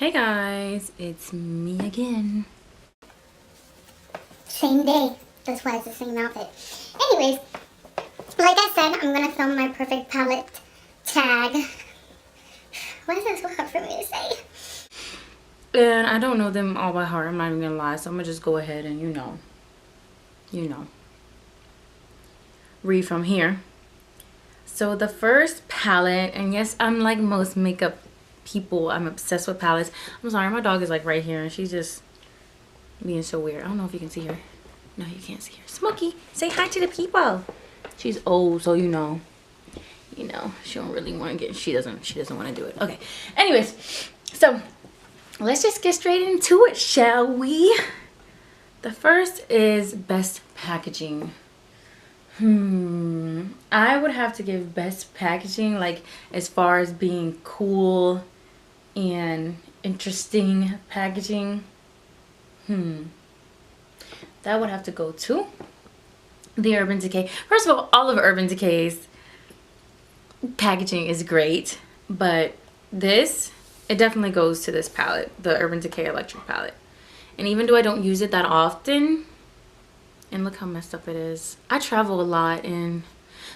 Hey guys, it's me again. Same day. That's why it's the same outfit. Anyways, like I said, I'm gonna film my perfect palette tag. Why is that so hard for me to say? And I don't know them all by heart, I'm not even gonna lie, so I'm gonna just go ahead and you know, read from here. So the first palette, and yes, I'm like most makeup people, I'm obsessed with palettes. I'm sorry, my dog is like right here and she's just being so weird. I don't know if you can see her. No, you can't see her. Smokey, say hi to the people. She's old, so you know, she don't really want to get, she doesn't want to do it. Okay, anyways, so let's just get straight into it, shall we? The first is best packaging. I would have to give best packaging, like as far as being cool and interesting packaging. That would have to go to the Urban Decay. First of all of Urban Decay's packaging is great, but this, it definitely goes to this palette, the Urban Decay Electric palette. And even though I don't use it that often, and look how messed up it is. I travel a lot and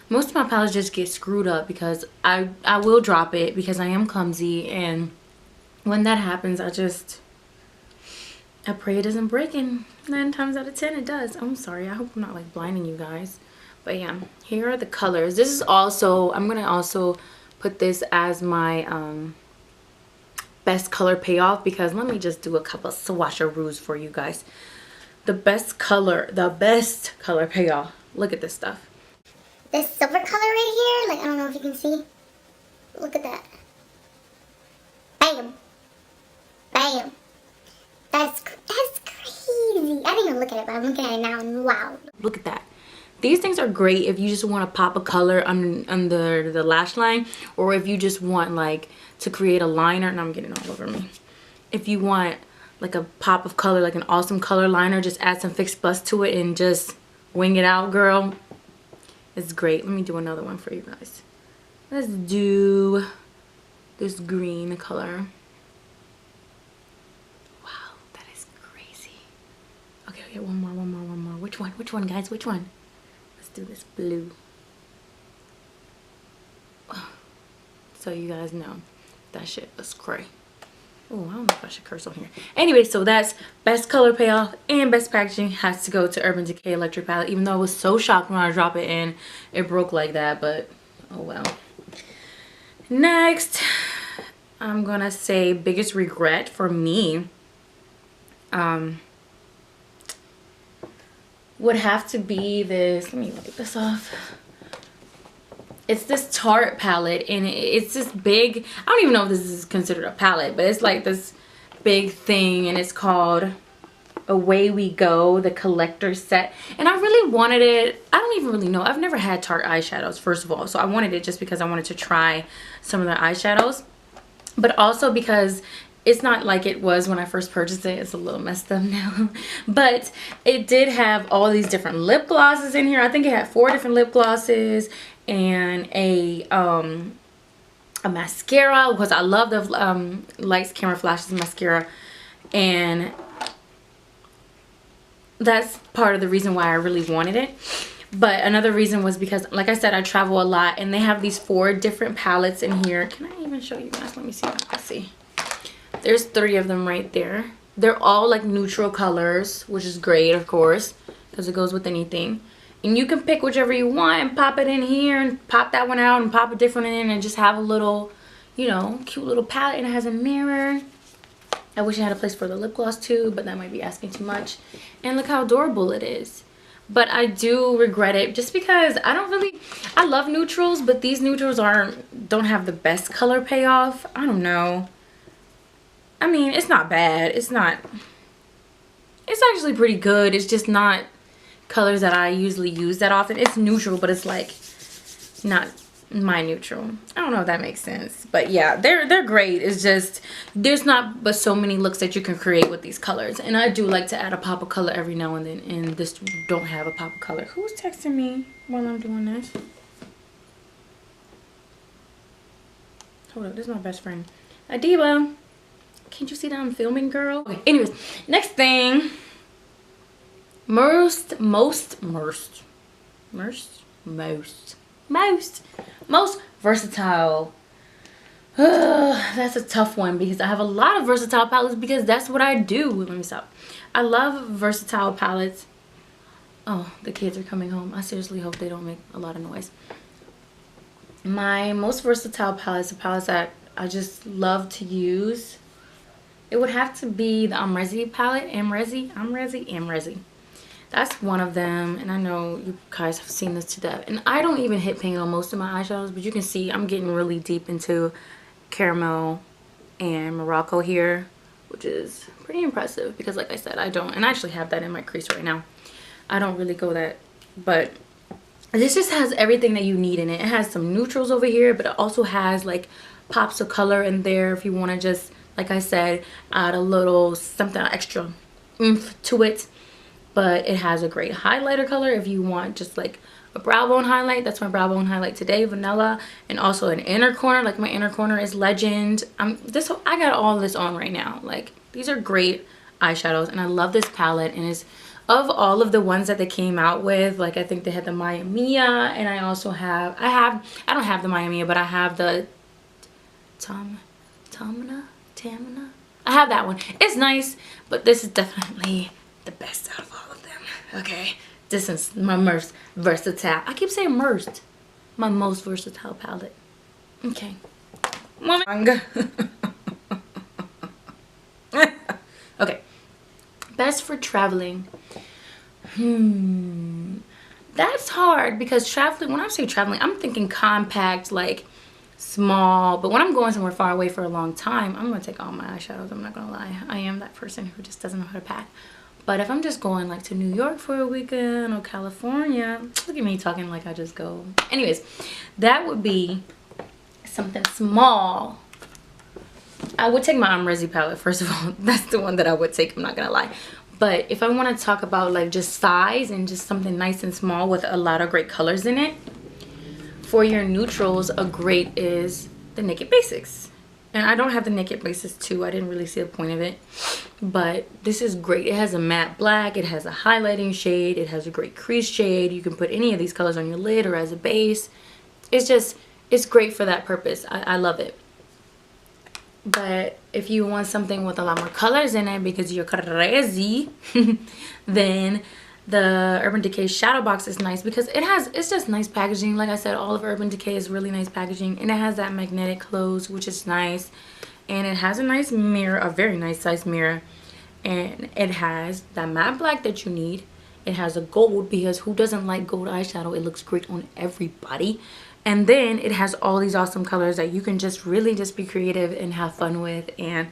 most of my palettes just get screwed up because I will drop it because I am clumsy, and when that happens I pray it doesn't break, and 9 times out of 10 it does. I'm sorry, I hope I'm not like blinding you guys. But yeah, here are the colors. This is also, I'm gonna also put this as my best color payoff, because let me just do a couple of swatcheroos for you guys. The best color payoff. Look at this stuff. This silver color right here, like I don't know if you can see. Look at that. Bam. Bam. That's crazy. I didn't even look at it, but I'm looking at it now and wow. Look at that. These things are great if you just want to pop a color under the lash line, or if you just want like to create a liner. And I'm getting all over me. If you want like a pop of color, like an awesome color liner, just add some fixed bust to it and just wing it out, girl. It's great. Let me do another one for you guys. Let's do this green color. Wow, that is crazy. Okay, one more. Which one, guys? Which one? Let's do this blue. So you guys know that shit was cray. Oh, I don't know if I should curse on here. Anyway, so that's best color payoff and best packaging has to go to Urban Decay Electric palette, even though I was so shocked when I dropped it and it broke like that, but oh well. Next, I'm gonna say biggest regret for me would have to be this. Let me wipe this off. It's this Tarte palette, and it's this big, I don't even know if this is considered a palette, but it's like this big thing, and it's called Away We Go, the collector set. And I really wanted it. I don't even really know. I've never had Tarte eyeshadows, first of all, so I wanted it just because I wanted to try some of their eyeshadows, but also because it's not like it was when I first purchased it. It's a little messed up now. But it did have all these different lip glosses in here. I think it had 4 different lip glosses and a mascara, because I love the Lights Camera Flashes mascara. And that's part of the reason why I really wanted it. But another reason was because, like I said, I travel a lot, and they have these 4 different palettes in here. Can I even show you guys? Let me see if I can see. There's 3 of them right there. They're all like neutral colors, which is great, of course, because it goes with anything. And you can pick whichever you want and pop it in here and pop that one out and pop a different in and just have a little, you know, cute little palette. And it has a mirror. I wish I had a place for the lip gloss too, but that might be asking too much. And look how adorable it is. But I do regret it just because I love neutrals, but these neutrals don't have the best color payoff. I don't know. I mean, it's not bad. It's actually pretty good. It's just not colors that I usually use that often. It's neutral, but it's like not my neutral. I don't know if that makes sense. But yeah, they're great. It's just there's not but so many looks that you can create with these colors. And I do like to add a pop of color every now and then, and this don't have a pop of color. Who's texting me while I'm doing this? Hold up, this is my best friend. Adiba. Can't you see that I'm filming, girl? Okay, anyways, next thing. Most versatile. That's a tough one because I have a lot of versatile palettes because that's what I do. Let me stop. I love versatile palettes. Oh, the kids are coming home. I seriously hope they don't make a lot of noise. My most versatile palettes, the palettes that I just love to use, it would have to be the Amrezi palette. Amrezi. That's one of them, and I know you guys have seen this to death. And I don't even hit pink on most of my eyeshadows, but you can see I'm getting really deep into caramel and Morocco here, which is pretty impressive because, like I said, I don't, and I actually have that in my crease right now. I don't really go that, but this just has everything that you need in it. It has some neutrals over here, but it also has like pops of color in there if you want to just, like I said, add a little something extra oomph to it. But it has a great highlighter color if you want just like a brow bone highlight. That's my brow bone highlight today, vanilla. And also an inner corner, like my inner corner is Legend. I got all this on right now. Like, these are great eyeshadows, and I love this palette. And it's of all of the ones that they came out with, like I think they had the Maya Mia, and I also have, I don't have the Maya Mia, but I have the Tamina. I have that one. It's nice, but this is definitely the best out of all of them. Okay, this is my most versatile. I keep saying most. My most versatile palette. Okay. Okay. Best for traveling. That's hard because traveling, when I say traveling, I'm thinking compact, like small. But when I'm going somewhere far away for a long time, I'm gonna take all my eyeshadows. I'm not gonna lie. I am that person who just doesn't know how to pack. But if I'm just going like to New York for a weekend or California, look at me talking like I just go. Anyways, that would be something small. I would take my Amrezi palette, first of all. That's the one that I would take, I'm not gonna lie. But if I want to talk about like just size and just something nice and small with a lot of great colors in it, for your neutrals, a great is the Naked Basics. And I don't have the Naked Basics 2. I didn't really see the point of it. But this is great. It has a matte black. It has a highlighting shade. It has a great crease shade. You can put any of these colors on your lid or as a base. It's great for that purpose. I love it. But if you want something with a lot more colors in it because you're crazy, then the Urban Decay Shadow Box is nice because it's just nice packaging. Like I said, all of Urban Decay is really nice packaging, and it has that magnetic close, which is nice. And it has a nice mirror, a very nice size mirror, and it has that matte black that you need. It has a gold because who doesn't like gold eyeshadow? It looks great on everybody. And then it has all these awesome colors that you can just really just be creative and have fun with, and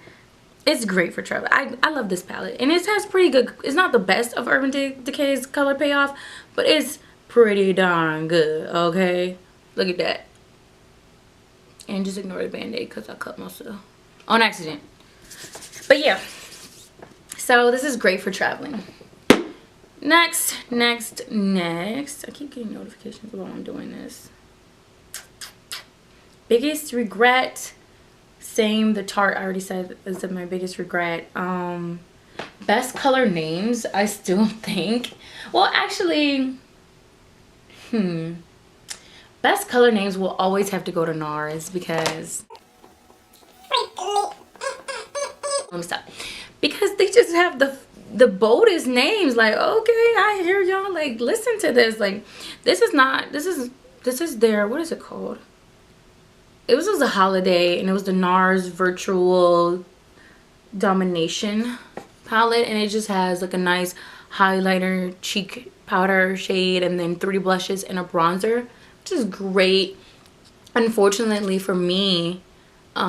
it's great for travel. I love this palette, and it has pretty good, it's not the best of Urban Decay's color payoff, but it's pretty darn good. Okay, look at that. And just ignore the band-aid because I cut myself on accident. But yeah, so this is great for traveling. Next. I keep getting notifications while I'm doing this. Biggest regret. Same, the Tarte I already said is my biggest regret. Best color names, I still think. Well, actually, best color names will always have to go to NARS because let me stop. Because they just have the boldest names. Like, okay, I hear y'all, like, listen to this. Like, this is their, what is it called? It was a holiday, and it was the NARS Virtual Domination palette, and it just has like a nice highlighter, cheek powder shade, and then 3 blushes and a bronzer, which is great. Unfortunately for me,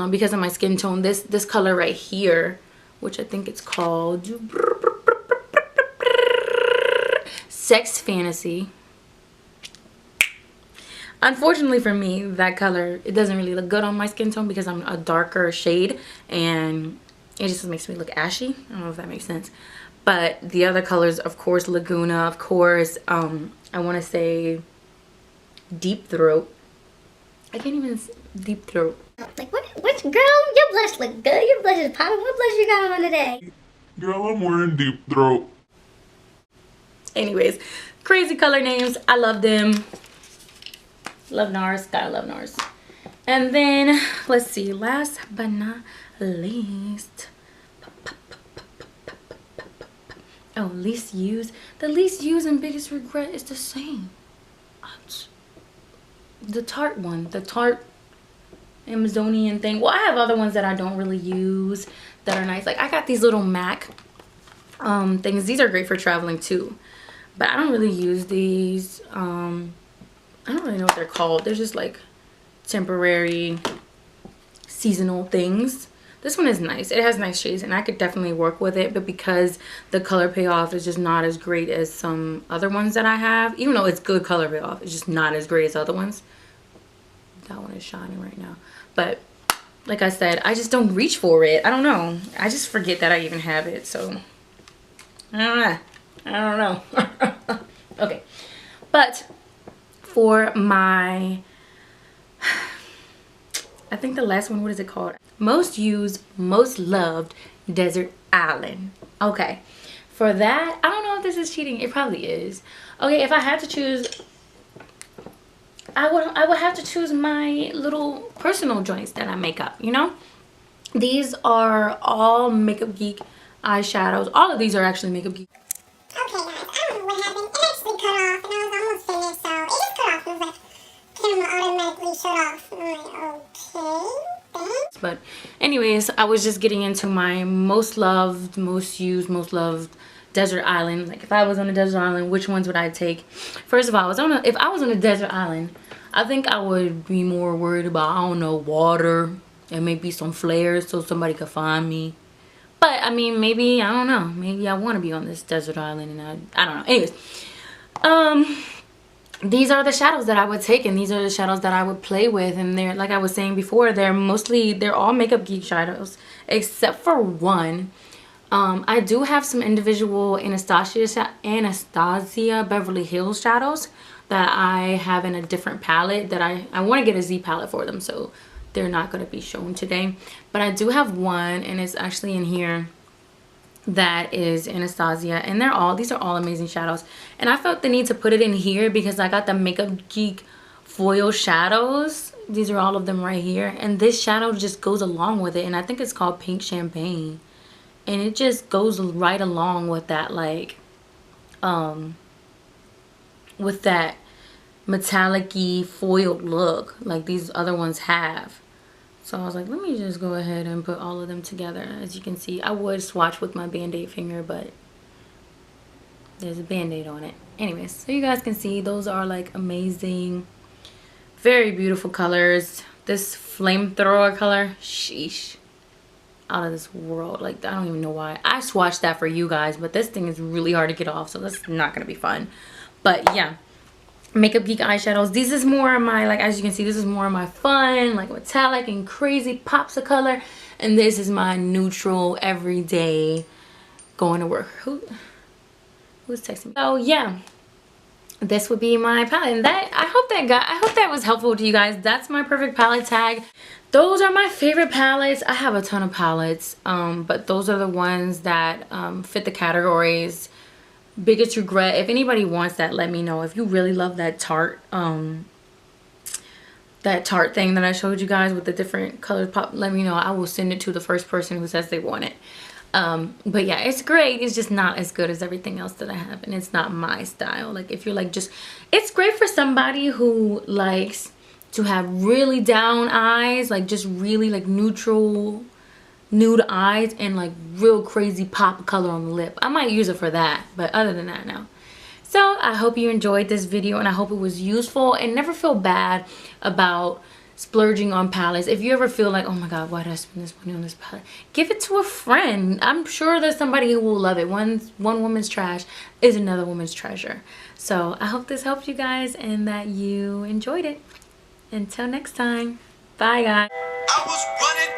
because of my skin tone, this color right here, which I think it's called Sex Fantasy. Unfortunately for me, that color, it doesn't really look good on my skin tone because I'm a darker shade, and it just makes me look ashy. I don't know if that makes sense. But the other colors, of course, Laguna, of course, I want to say Deep Throat. I can't even, Deep Throat. Like, what girl? Your blush look good. Your blush blush is popping. What blush you got on today? Girl, I'm wearing Deep Throat. Anyways, crazy color names. I love them. Love NARS. Gotta love NARS. And then, let's see. Last but not least. Oh, least used. The least used and biggest regret is the same. The Tarte one. The Tarte Amazonian thing. Well, I have other ones that I don't really use that are nice. Like, I got these little MAC things. These are great for traveling too. But I don't really use these. I don't really know what they're called. They're just like temporary seasonal things. This one is nice. It has nice shades and I could definitely work with it, but because the color payoff is just not as great as some other ones that I have, even though it's good color payoff, it's just not as great as other ones. That one is shining right now, but like I said, I just don't reach for it. I don't know, I just forget that I even have it, so I don't know. Okay, but for my, I think the last one, what is it called? Most used, most loved desert island. Okay, for that, I don't know if this is cheating. It probably is. Okay, if I had to choose, I would have to choose my little personal joints that I make up, you know? These are all Makeup Geek eyeshadows. All of these are actually Makeup Geek. Okay guys, I don't know what happened. It actually cut off and I was almost finished, so it just cut off. It was like, camera automatically shut off. I'm like, okay, thanks. But anyways, I was just getting into my most loved, most used, most loved desert island. Like, if I was on a desert island, which ones would I take? First of all, if I was on a desert island, I think I would be more worried about, I don't know, water and maybe some flares so somebody could find me. But I mean, maybe, I don't know, maybe I want to be on this desert island and I don't know. Anyways, these are the shadows that I would take, and these are the shadows that I would play with, and they're, like I was saying before, they're all Makeup Geek shadows except for one. I do have some individual Anastasia Beverly Hills shadows that I have in a different palette that I want to get a Z palette for them, so they're not going to be shown today. But I do have one, and it's actually in here, that is Anastasia, and these are all amazing shadows. And I felt the need to put it in here because I got the Makeup Geek foil shadows. These are all of them right here, and this shadow just goes along with it, and I think it's called Pink Champagne, and it just goes right along with that, like with that metallic-y foiled look like these other ones have. So I was like, let me just go ahead and put all of them together. As you can see, I would swatch with my band-aid finger, but there's a band-aid on it. Anyways, so you guys can see those are like amazing, very beautiful colors. This flamethrower color, sheesh, out of this world. Like, I don't even know why I swatched that for you guys, but this thing is really hard to get off, so that's not gonna be fun. But yeah, Makeup Geek eyeshadows. This is more of my, like, as you can see, this is more of my fun, like metallic and crazy pops of color, and this is my neutral everyday going to work. Who's texting me? Oh yeah, this would be my palette, and I hope that was helpful to you guys. That's my perfect palette tag. Those are my favorite palettes. I have a ton of palettes, but those are the ones that fit the categories. Biggest regret, if anybody wants that, let me know. If you really love that Tarte thing that I showed you guys with the different colors pop, let me know. I will send it to the first person who says they want it. But yeah, it's great. It's just not as good as everything else that I have, and it's not my style. Like, if you're like, just, it's great for somebody who likes to have really down eyes, like just really like neutral nude eyes and like real crazy pop of color on the lip. I might use it for that, but other than that, no. So I hope you enjoyed this video, and I hope it was useful, and never feel bad about splurging on palettes. If you ever feel like, oh my god, why did I spend this money on this palette, give it to a friend. I'm sure there's somebody who will love it. One woman's trash is another woman's treasure. So I hope this helped you guys and that you enjoyed it. Until next time, bye guys. I was running